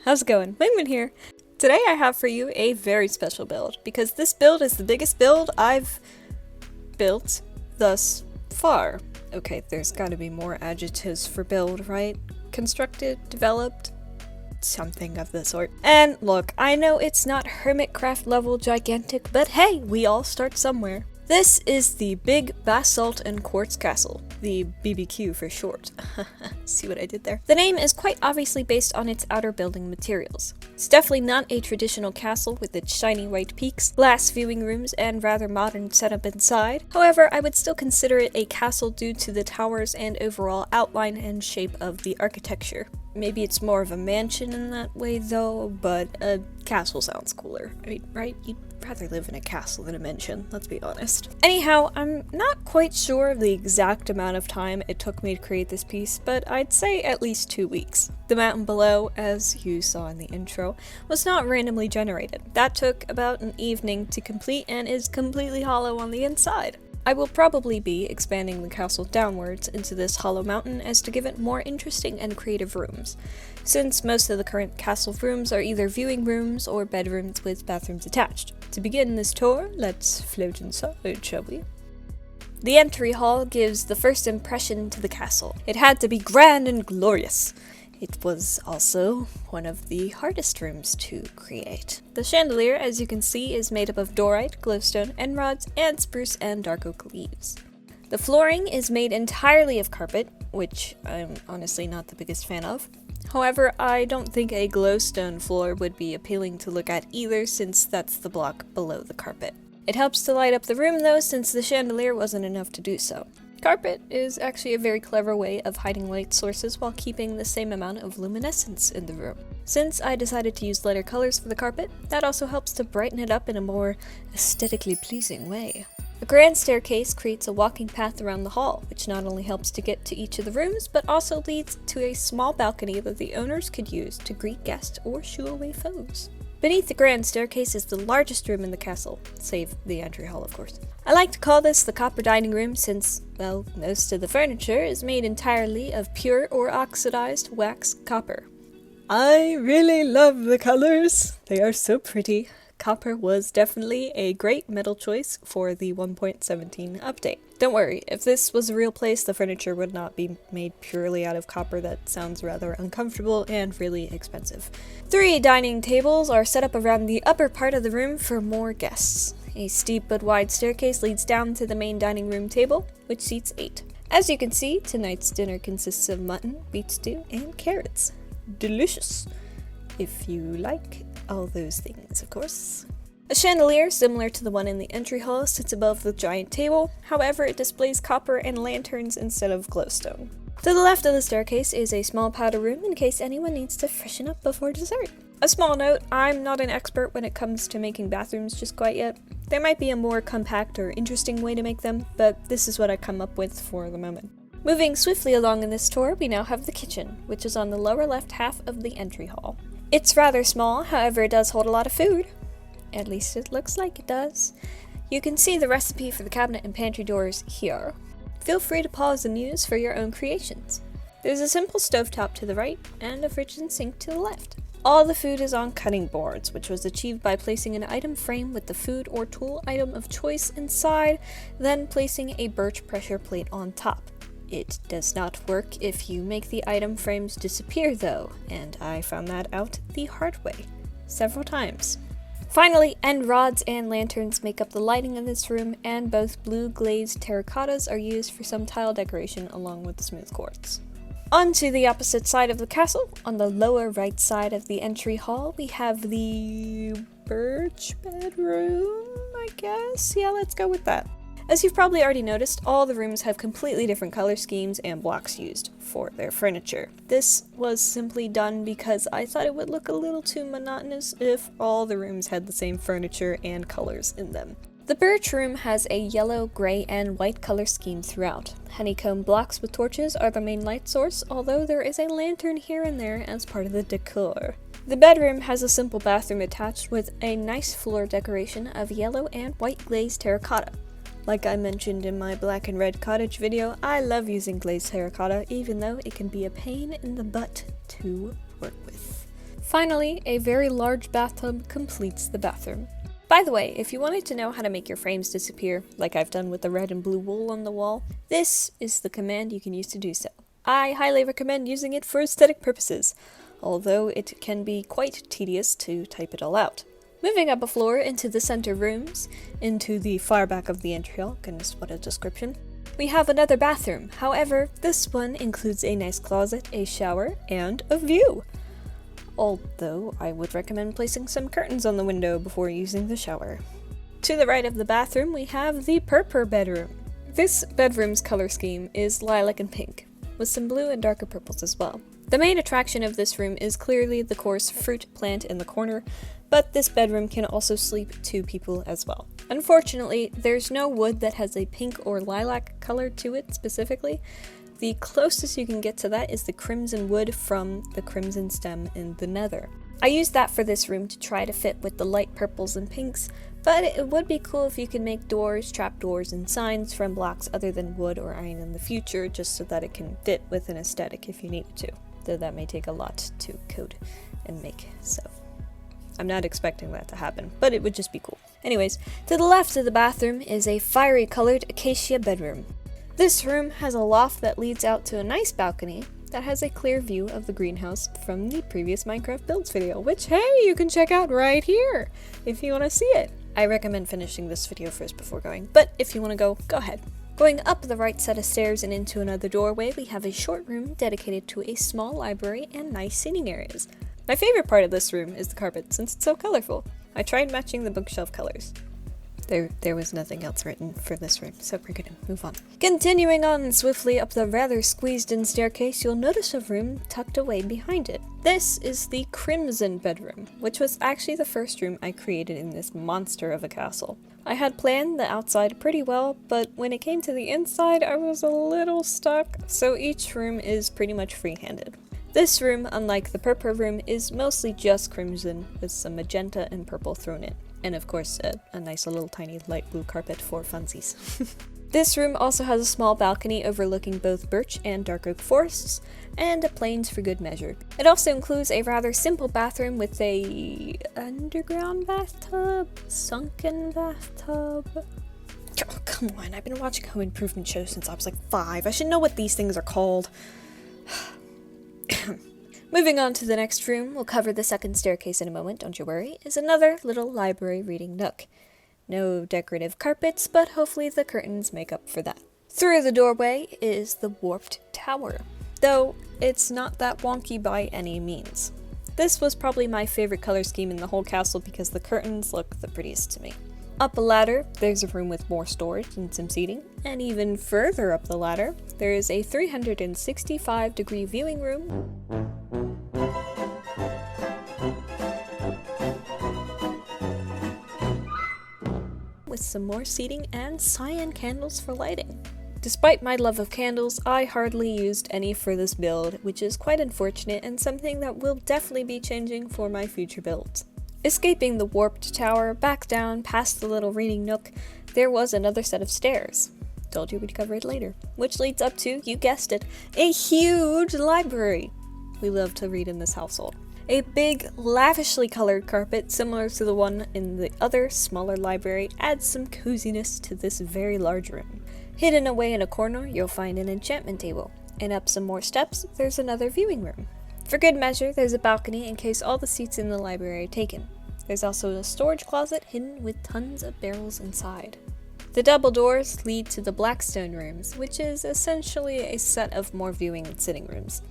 how's it going? Wingman here. Today I have for you a very special build, because this build is the biggest build I've built thus far. Okay, there's gotta be more adjectives for build, right? Constructed, developed, something of the sort. And look, I know it's not Hermitcraft level gigantic, but hey, we all start somewhere. This is the big Basalt and Quartz castle, the BBQ for short. See what I did there? The name is quite obviously based on its outer building materials. It's definitely not a traditional castle with its shiny white peaks, glass viewing rooms, and rather modern setup inside. However, I would still consider it a castle due to the towers and overall outline and shape of the architecture. Maybe it's more of a mansion in that way though, but a castle sounds cooler. I mean, right? You'd rather live in a castle than a mansion, let's be honest. Anyhow, I'm not quite sure of the exact amount of time it took me to create this piece, but I'd say at least 2 weeks. The mountain below, as you saw in the intro, was not randomly generated. That took about an evening to complete and is completely hollow on the inside. I will probably be expanding the castle downwards into this hollow mountain as to give it more interesting and creative rooms, since most of the current castle rooms are either viewing rooms or bedrooms with bathrooms attached. To begin this tour, let's float inside, shall we? The entry hall gives the first impression to the castle. It had to be grand and glorious. It was also one of the hardest rooms to create. The chandelier, as you can see, is made up of dorite, glowstone, end rods, and spruce and dark oak leaves. The flooring is made entirely of carpet, which I'm honestly not the biggest fan of. However, I don't think a glowstone floor would be appealing to look at either, since that's the block below the carpet. It helps to light up the room though, since the chandelier wasn't enough to do so. Carpet is actually a very clever way of hiding light sources while keeping the same amount of luminescence in the room. Since I decided to use lighter colors for the carpet, that also helps to brighten it up in a more aesthetically pleasing way. A grand staircase creates a walking path around the hall, which not only helps to get to each of the rooms, but also leads to a small balcony that the owners could use to greet guests or shoo away foes. Beneath the grand staircase is the largest room in the castle, save the entry hall of course. I like to call this the copper dining room since, well, most of the furniture is made entirely of pure or oxidized wax copper. I really love the colors. They are so pretty. Copper was definitely a great metal choice for the 1.17 update. Don't worry, if this was a real place, the furniture would not be made purely out of copper. That sounds rather uncomfortable and really expensive. 3 dining tables are set up around the upper part of the room for more guests. A steep but wide staircase leads down to the main dining room table, which seats 8. As you can see, tonight's dinner consists of mutton, beet stew, and carrots. Delicious! If you like all those things, of course. A chandelier, similar to the one in the entry hall, sits above the giant table. However, it displays copper and lanterns instead of glowstone. To the left of the staircase is a small powder room in case anyone needs to freshen up before dessert. A small note, I'm not an expert when it comes to making bathrooms just quite yet. There might be a more compact or interesting way to make them, but this is what I come up with for the moment. Moving swiftly along in this tour, we now have the kitchen, which is on the lower left half of the entry hall. It's rather small, however it does hold a lot of food. At least it looks like it does. You can see the recipe for the cabinet and pantry doors here. Feel free to pause and use for your own creations. There's a simple stovetop to the right, and a fridge and sink to the left. All the food is on cutting boards, which was achieved by placing an item frame with the food or tool item of choice inside, then placing a birch pressure plate on top. It does not work if you make the item frames disappear though, and I found that out the hard way, several times. Finally, end rods and lanterns make up the lighting of this room, and both blue glazed terracottas are used for some tile decoration along with the smooth quartz. On to the opposite side of the castle, on the lower right side of the entry hall, we have the birch bedroom, I guess? Yeah, let's go with that. As you've probably already noticed, all the rooms have completely different color schemes and blocks used for their furniture. This was simply done because I thought it would look a little too monotonous if all the rooms had the same furniture and colors in them. The birch room has a yellow, gray, and white color scheme throughout. Honeycomb blocks with torches are the main light source, although there is a lantern here and there as part of the decor. The bedroom has a simple bathroom attached with a nice floor decoration of yellow and white glazed terracotta. Like I mentioned in my black and red cottage video, I love using glazed terracotta even though it can be a pain in the butt to work with. Finally, a very large bathtub completes the bathroom. By the way, if you wanted to know how to make your frames disappear, like I've done with the red and blue wool on the wall, this is the command you can use to do so. I highly recommend using it for aesthetic purposes, although it can be quite tedious to type it all out. Moving up a floor into the center rooms, into the far back of the entry hall, goodness what a description, we have another bathroom. However, this one includes a nice closet, a shower, and a view. Although I would recommend placing some curtains on the window before using the shower. To the right of the bathroom, we have the purple bedroom. This bedroom's color scheme is lilac and pink, with some blue and darker purples as well. The main attraction of this room is clearly the coarse fruit plant in the corner, but this bedroom can also sleep 2 people as well. Unfortunately, there's no wood that has a pink or lilac color to it specifically. The closest you can get to that is the crimson wood from the crimson stem in the nether. I used that for this room to try to fit with the light purples and pinks, but it would be cool if you could make doors, trapdoors, and signs from blocks other than wood or iron in the future, just so that it can fit with an aesthetic if you needed to. Though that may take a lot to code and make, so I'm not expecting that to happen, but it would just be cool. Anyways, to the left of the bathroom is a fiery colored acacia bedroom. This room has a loft that leads out to a nice balcony that has a clear view of the greenhouse from the previous Minecraft builds video, which, hey, you can check out right here if you want to see it. I recommend finishing this video first before going, but if you want to go ahead. Going up the right set of stairs and into another doorway, we have a short room dedicated to a small library and nice seating areas. My favorite part of this room is the carpet, since it's so colorful. I tried matching the bookshelf colors. There was nothing else written for this room, so we're gonna move on. Continuing on swiftly up the rather squeezed-in staircase, you'll notice a room tucked away behind it. This is the Crimson Bedroom, which was actually the first room I created in this monster of a castle. I had planned the outside pretty well, but when it came to the inside, I was a little stuck, so each room is pretty much free-handed. This room, unlike the purple room, is mostly just crimson, with some magenta and purple thrown in. And of course, a nice little tiny light blue carpet for funsies. This room also has a small balcony overlooking both birch and dark oak forests, and a plains for good measure. It also includes a rather simple bathroom with a underground bathtub, sunken bathtub. Oh, come on, I've been watching home improvement shows since I was like 5. I should know what these things are called. Moving on to the next room, we'll cover the second staircase in a moment, don't you worry, is another little library reading nook. No decorative carpets, but hopefully the curtains make up for that. Through the doorway is the warped tower, though it's not that wonky by any means. This was probably my favorite color scheme in the whole castle because the curtains look the prettiest to me. Up a ladder, there's a room with more storage and some seating, and even further up the ladder, there is a 365-degree viewing room with some more seating and cyan candles for lighting. Despite my love of candles, I hardly used any for this build, which is quite unfortunate and something that will definitely be changing for my future builds. Escaping the warped tower, back down past the little reading nook, there was another set of stairs. Told you we'd cover it later. Which leads up to, you guessed it, a huge library. We love to read in this household. A big, lavishly colored carpet, similar to the one in the other, smaller library, adds some coziness to this very large room. Hidden away in a corner, you'll find an enchantment table. And up some more steps, there's another viewing room. For good measure, there's a balcony in case all the seats in the library are taken. There's also a storage closet hidden with tons of barrels inside. The double doors lead to the Blackstone rooms, which is essentially a set of more viewing and sitting rooms.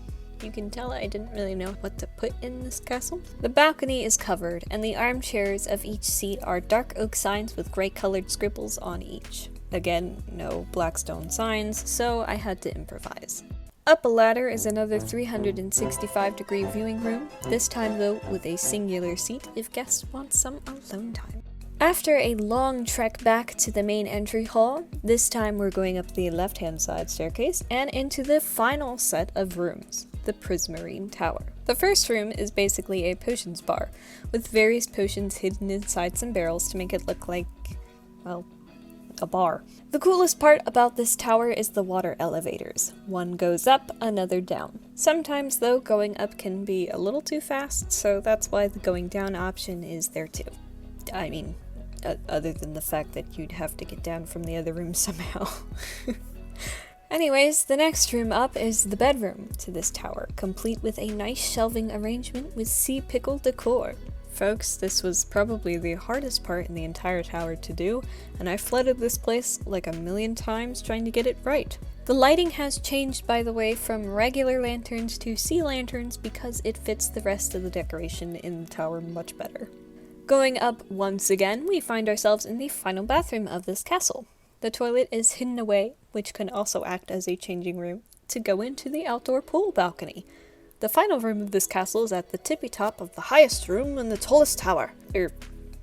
You can tell I didn't really know what to put in this castle. The balcony is covered, and the armchairs of each seat are dark oak signs with gray colored scribbles on each. Again, no Blackstone signs, so I had to improvise. Up a ladder is another 365-degree viewing room, this time though with a singular seat if guests want some alone time. After a long trek back to the main entry hall, this time we're going up the left-hand side staircase and into the final set of rooms, the Prismarine Tower. The first room is basically a potions bar, with various potions hidden inside some barrels to make it look like, well, a bar. The coolest part about this tower is the water elevators. One goes up, another down. Sometimes, though, going up can be a little too fast, so that's why the going down option is there too. I mean, other than the fact that you'd have to get down from the other room somehow. Anyways, the next room up is the bedroom to this tower, complete with a nice shelving arrangement with sea pickle decor. Folks, this was probably the hardest part in the entire tower to do, and I flooded this place like a million times trying to get it right. The lighting has changed, by the way, from regular lanterns to sea lanterns because it fits the rest of the decoration in the tower much better. Going up once again, we find ourselves in the final bathroom of this castle. The toilet is hidden away, which can also act as a changing room, to go into the outdoor pool balcony. The final room of this castle is at the tippy top of the highest room in the tallest tower.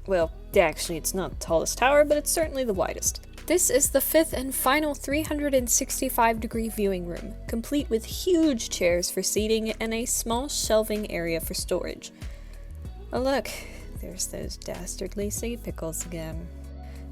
Well, actually it's not the tallest tower, but it's certainly the widest. This is the fifth and final 365-degree viewing room, complete with huge chairs for seating and a small shelving area for storage. Oh look, there's those dastardly sea pickles again.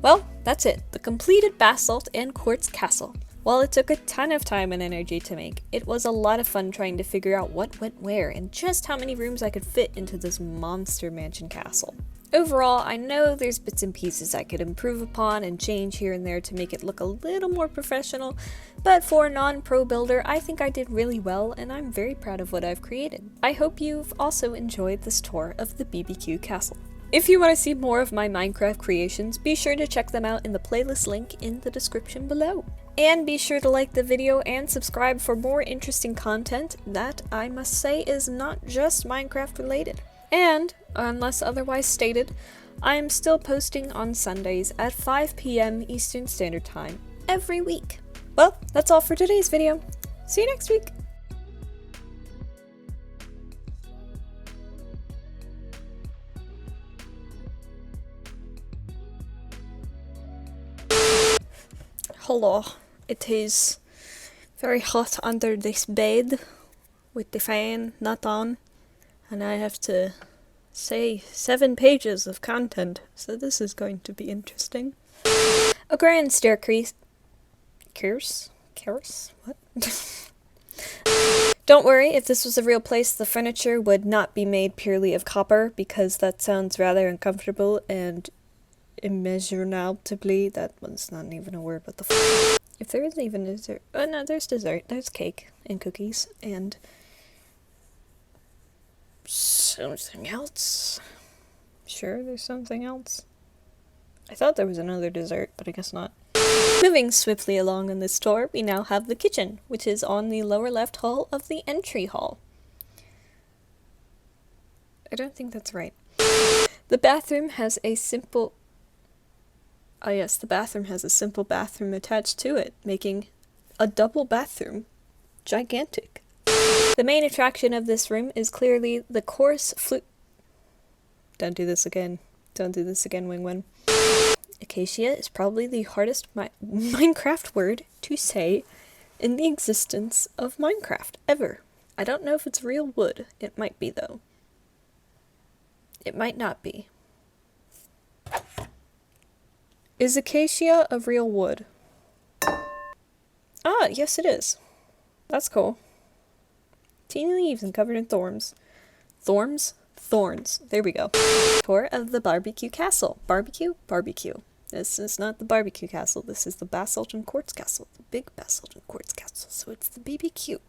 Well, that's it, the completed Basalt and Quartz castle. While it took a ton of time and energy to make, it was a lot of fun trying to figure out what went where and just how many rooms I could fit into this monster mansion castle. Overall, I know there's bits and pieces I could improve upon and change here and there to make it look a little more professional, but for a non-pro builder, I think I did really well and I'm very proud of what I've created. I hope you've also enjoyed this tour of the BBQ castle. If you want to see more of my Minecraft creations, be sure to check them out in the playlist link in the description below. And be sure to like the video and subscribe for more interesting content that, I must say, is not just Minecraft related. And, unless otherwise stated, I am still posting on Sundays at 5 p.m. Eastern Standard Time every week. Well, that's all for today's video. See you next week! Hello, it is very hot under this bed with the fan not on, and I have to say 7 pages of content, so this is going to be interesting. A grand staircase. Curse? What? Don't worry, if this was a real place, the furniture would not be made purely of copper, because that sounds rather uncomfortable and immeasurably, that one's not even a word, what the f. If there is even dessert, oh no, there's dessert, there's cake and cookies and something else. Sure, there's something else. I thought there was another dessert, but I guess not. Moving swiftly along in this tour, we now have the kitchen, which is on the lower left hall of the entry hall. I don't think that's right. The bathroom has a simple the bathroom has a simple bathroom attached to it, making a double bathroom gigantic. The main attraction of this room is clearly the coarse flute. Don't do this again. Don't do this again, Wing Win. Acacia is probably the hardest Minecraft word to say in the existence of Minecraft ever. I don't know if it's real wood. It might be, though. It might not be. Is acacia a real wood? Ah, yes it is. That's cool. Teeny leaves and covered in thorns. Thorns? Thorns. There we go. Tour of the barbecue castle. Barbecue? Barbecue. This is not the barbecue castle. This is the Basalt and Quartz castle. The big Basalt and Quartz castle. So it's the BBQ.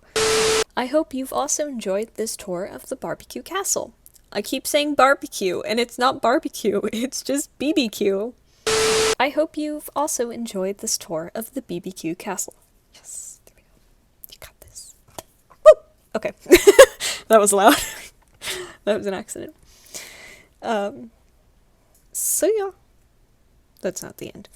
I hope you've also enjoyed this tour of the barbecue castle. I keep saying barbecue, and it's not barbecue. It's just BBQ. I hope you've also enjoyed this tour of the BBQ castle. Yes, there we go. You got this. Woo! Okay. That was loud. That was an accident. So yeah. That's not the end.